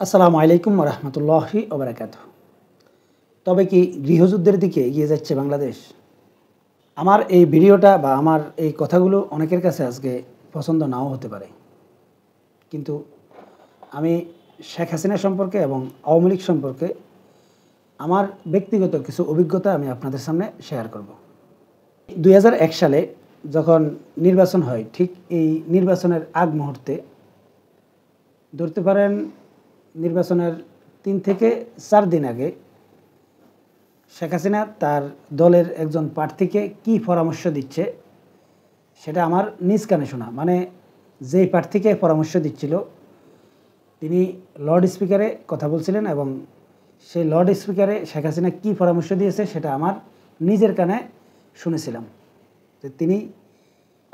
আসসালামু আলাইকুম রহমতুল্লাহি ওবরাকাতুহু। তবে কি গৃহযুদ্ধের দিকে এগিয়ে যাচ্ছে বাংলাদেশ? আমার এই ভিডিওটা বা আমার এই কথাগুলো অনেকের কাছে আজকে পছন্দ নাও হতে পারে, কিন্তু আমি শেখ হাসিনা সম্পর্কে এবং আওয়ামী লীগ সম্পর্কে আমার ব্যক্তিগত কিছু অভিজ্ঞতা আমি আপনাদের সামনে শেয়ার করব। 2001 সালে যখন নির্বাচন হয়, ঠিক এই নির্বাচনের আগ মুহূর্তে ধরতে পারেন নির্বাচনের 3 থেকে 4 দিন আগে শেখ হাসিনা তার দলের একজন প্রার্থীকে কি পরামর্শ দিচ্ছে সেটা আমার নিজ কানে শোনা। মানে যেই প্রার্থীকে পরামর্শ দিচ্ছিল তিনি লর্ড স্পিকারে কথা বলছিলেন এবং সেই লর্ড স্পিকারে শেখ হাসিনা কী পরামর্শ দিয়েছে সেটা আমার নিজের কানে শুনেছিলাম যে তিনি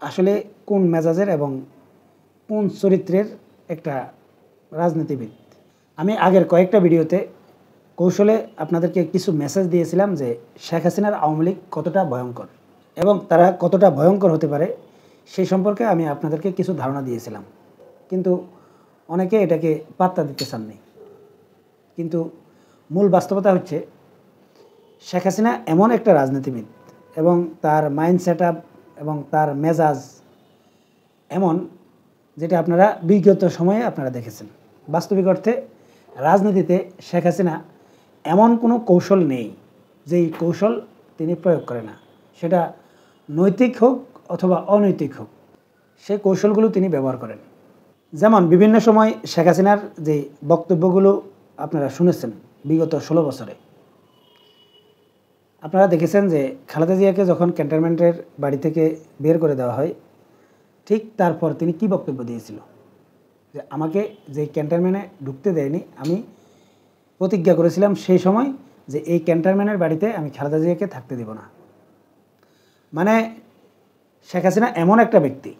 আসলে কোন মেজাজের এবং কোন চরিত্রের একটা রাজনীতিবিদ। আমি আগের কয়েকটা ভিডিওতে কৌশলে আপনাদেরকে কিছু মেসেজ দিয়েছিলাম যে শেখ হাসিনার আওয়ামী লীগ কতটা ভয়ঙ্কর এবং তারা কতটা ভয়ঙ্কর হতে পারে সেই সম্পর্কে আমি আপনাদেরকে কিছু ধারণা দিয়েছিলাম, কিন্তু অনেকে এটাকে পাত্তা দিতে চাননি। কিন্তু মূল বাস্তবতা হচ্ছে শেখ হাসিনা এমন একটা রাজনীতিবিদ এবং তার মাইন্ড সেট আপ এবং তার মেজাজ এমন, যেটা আপনারা বিগত সময়ে আপনারা দেখেছেন। বাস্তবিক অর্থে রাজনীতিতে শেখ হাসিনা এমন কোনো কৌশল নেই যেই কৌশল তিনি প্রয়োগ করে না, সেটা নৈতিক হোক অথবা অনৈতিক হোক, সেই কৌশলগুলো তিনি ব্যবহার করেন। যেমন বিভিন্ন সময় শেখ হাসিনার যে বক্তব্যগুলো আপনারা শুনেছেন বিগত 16 বছরে, আপনারা দেখেছেন যে খালেদা জিয়াকে যখন ক্যান্টনমেন্টের বাড়ি থেকে বের করে দেওয়া হয়, ঠিক তারপর তিনি কি বক্তব্য দিয়েছিল যে আমাকে যে ক্যান্টনমেন্টে ঢুকতে দেয়নি, আমি প্রতিজ্ঞা করেছিলাম সেই সময় যে এই ক্যান্টনমেন্টের বাড়িতে আমি খালেদা জিয়াকে থাকতে দেব না। মানে শেখ হাসিনা এমন একটা ব্যক্তি,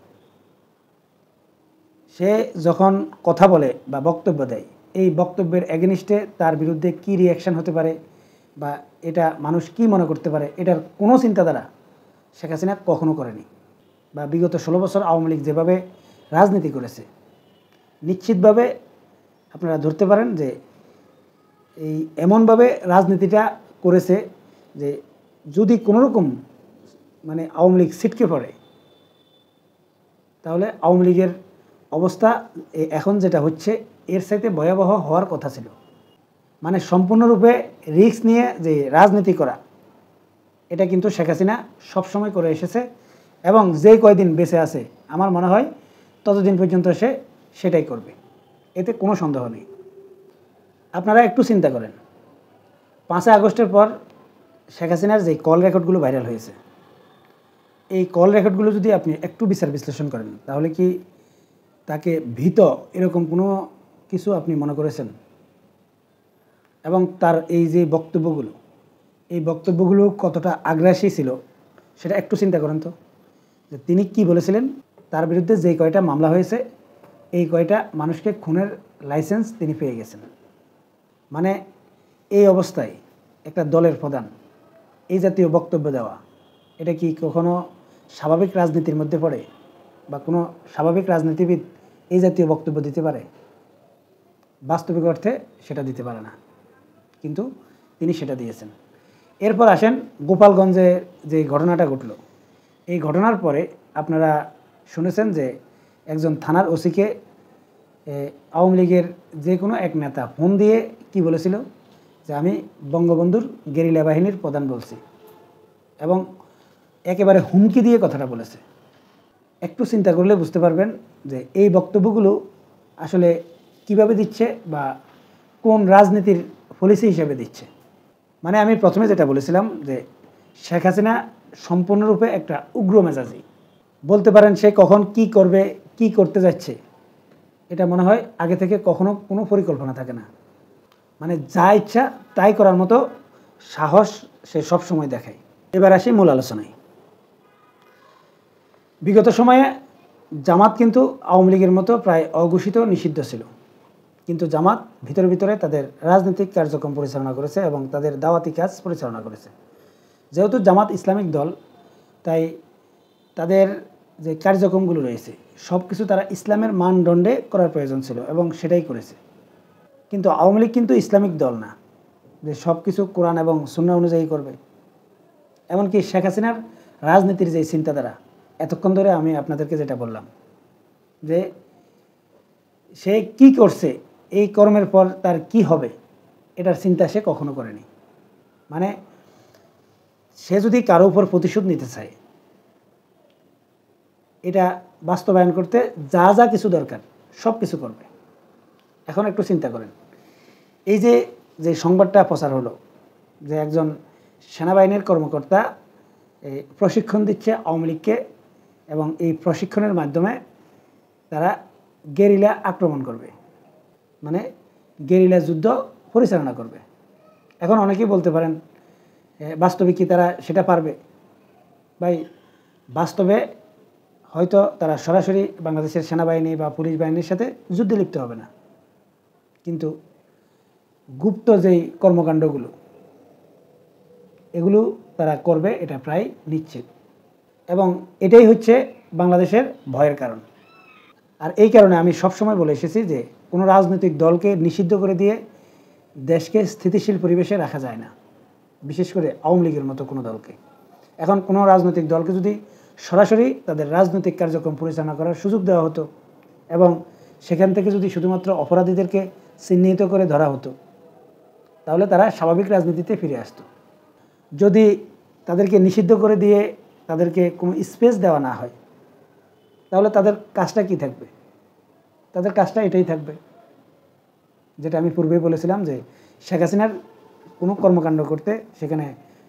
সে যখন কথা বলে বা বক্তব্য দেয়, এই বক্তব্যের এগেনিস্টে তার বিরুদ্ধে কি রিয়াকশান হতে পারে বা এটা মানুষ কি মনে করতে পারে, এটার কোনো চিন্তাধারা শেখ হাসিনা কখনো করেনি। বা বিগত 16 বছর আওয়ামী লীগ যেভাবে রাজনীতি করেছে, নিশ্চিতভাবে আপনারা ধরতে পারেন যে এই এমনভাবে রাজনীতিটা করেছে যে যদি কোনোরকম মানে আওয়ামী লীগ ছিটকে পড়ে, তাহলে আওয়ামী লীগের অবস্থা এখন যেটা হচ্ছে এর সাথে ভয়াবহ হওয়ার কথা ছিল। মানে সম্পূর্ণরূপে রিস্ক নিয়ে যে রাজনীতি করা, এটা কিন্তু শেখ হাসিনা সবসময় করে এসেছে এবং যে কয়দিন বেঁচে আছে আমার মনে হয় ততদিন পর্যন্ত সে সেটাই করবে, এতে কোনো সন্দেহ নেই। আপনারা একটু চিন্তা করেন, 5 আগস্টের পর শেখ হাসিনার যে কল রেকর্ডগুলো ভাইরাল হয়েছে, এই কল রেকর্ডগুলো যদি আপনি একটু বিচার বিশ্লেষণ করেন, তাহলে কি তাকে ভীত এরকম কোনো কিছু আপনি মনে করেছেন? এবং তার এই যে বক্তব্যগুলো, এই বক্তব্যগুলো কতটা আগ্রাসী ছিল সেটা একটু চিন্তা করেন তো। যে তিনি কি বলেছিলেন, তার বিরুদ্ধে যে কয়টা মামলা হয়েছে এই কয়টা মানুষকে খুনের লাইসেন্স তিনি পেয়ে গেছেন। মানে এই অবস্থায় একটা দলের প্রধান এই জাতীয় বক্তব্য দেওয়া, এটা কি কখনো স্বাভাবিক রাজনীতির মধ্যে পড়ে? বা কোনো স্বাভাবিক রাজনীতিবিদ এই জাতীয় বক্তব্য দিতে পারে? বাস্তবিক অর্থে সেটা দিতে পারে না, কিন্তু তিনি সেটা দিয়েছেন। এরপর আসেন গোপালগঞ্জে যে ঘটনাটা ঘটল, এই ঘটনার পরে আপনারা শুনেছেন যে একজন থানার ওসিকে আওয়ামী লীগের যে কোনো এক নেতা ফোন দিয়ে কি বলেছিল যে আমি বঙ্গবন্ধুর গেরিলা বাহিনীর প্রধান বলছি, এবং একেবারে হুমকি দিয়ে কথাটা বলেছে। একটু চিন্তা করলে বুঝতে পারবেন যে এই বক্তব্যগুলো আসলে কিভাবে দিচ্ছে বা কোন রাজনীতির পলিসি হিসেবে দিচ্ছে। মানে আমি প্রথমে যেটা বলেছিলাম যে শেখ হাসিনা সম্পূর্ণরূপে একটা উগ্র মেজাজি, বলতে পারেন সে কখন কি করবে, কি করতে যাচ্ছে এটা মনে হয় আগে থেকে কখনো কোনো পরিকল্পনা থাকে না। মানে যা ইচ্ছা তাই করার মতো সাহস সে সব সময় দেখায়। এবার আসি মূল আলোচনায়। বিগত সময়ে জামাত কিন্তু আওয়ামী লীগের মতো প্রায় অঘোষিত নিষিদ্ধ ছিল, কিন্তু জামাত ভিতরে ভিতরে তাদের রাজনৈতিক কার্যক্রম পরিচালনা করেছে এবং তাদের দাওয়াতি কাজ পরিচালনা করেছে। যেহেতু জামাত ইসলামিক দল, তাই তাদের যে কার্যক্রমগুলো রয়েছে সব কিছু তারা ইসলামের মানদণ্ডে করার প্রয়োজন ছিল এবং সেটাই করেছে। কিন্তু আওয়ামী লীগ কিন্তু ইসলামিক দল না যে সব কিছু কোরআন এবং সুন্নাহ অনুযায়ী করবে। এমনকি শেখ হাসিনার রাজনীতির যে চিন্তাধারা, এতক্ষণ ধরে আমি আপনাদেরকে যেটা বললাম যে সে কি করছে, এই কর্মের পর তার কি হবে, এটার চিন্তা সে কখনো করেনি। মানে সে যদি কারো উপর প্রতিশোধ নিতে চায়, এটা বাস্তবায়ন করতে যা যা কিছু দরকার সব কিছু করবে। এখন একটু চিন্তা করেন, এই যে যে সংবাদটা প্রচার হলো যে একজন সেনাবাহিনীর কর্মকর্তা প্রশিক্ষণ দিচ্ছে আওয়ামী লীগকে, এবং এই প্রশিক্ষণের মাধ্যমে তারা গেরিলা আক্রমণ করবে, মানে গেরিলা যুদ্ধ পরিচালনা করবে। এখন অনেকেই বলতে পারেন বাস্তবে কি তারা সেটা পারবে? ভাই, বাস্তবে হয়তো তারা সরাসরি বাংলাদেশের সেনাবাহিনী বা পুলিশ বাহিনীর সাথে যুদ্ধে লিপ্ত হবে না, কিন্তু গুপ্ত যেই কর্মকাণ্ডগুলো এগুলো তারা করবে, এটা প্রায় নিশ্চিত। এবং এটাই হচ্ছে বাংলাদেশের ভয়ের কারণ। আর এই কারণে আমি সবসময় বলে এসেছি যে কোনো রাজনৈতিক দলকে নিষিদ্ধ করে দিয়ে দেশকে স্থিতিশীল পরিবেশে রাখা যায় না, বিশেষ করে আওয়ামী লীগের মতো কোনো দলকে। এখন কোনো রাজনৈতিক দলকে যদি সরাসরি তাদের রাজনৈতিক কার্যক্রম পরিচালনা করার সুযোগ দেওয়া হতো এবং সেখান থেকে যদি শুধুমাত্র অপরাধীদেরকে চিহ্নিত করে ধরা হতো, তাহলে তারা স্বাভাবিক রাজনীতিতে ফিরে আসতো। যদি তাদেরকে নিষিদ্ধ করে দিয়ে তাদেরকে কোনো স্পেস দেওয়া না হয়, তাহলে তাদের কাজটা কি থাকবে? তাদের কাজটা এটাই থাকবে যেটা আমি পূর্বেই বলেছিলাম, যে শেখ হাসিনার কোনো কর্মকাণ্ড করতে সেখানে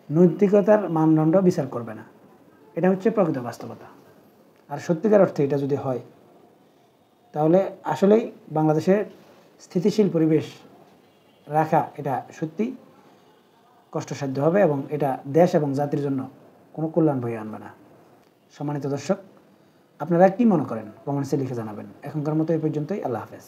নৈতিকতার মানদণ্ড বিচার করবে না। এটা হচ্ছে প্রকৃত বাস্তবতা। আর সত্যিকার অর্থে এটা যদি হয়, তাহলে আসলেই বাংলাদেশের স্থিতিশীল পরিবেশ রাখা এটা সত্যি কষ্টসাধ্য হবে, এবং এটা দেশ এবং জাতির জন্য কোনো কল্যাণ বয়ে আনবে না। সম্মানিত দর্শক, আপনারা কি মনে করেন কমেন্টসে লিখে জানাবেন। এখনকার মতো এই পর্যন্তই। আল্লাহ হাফেজ।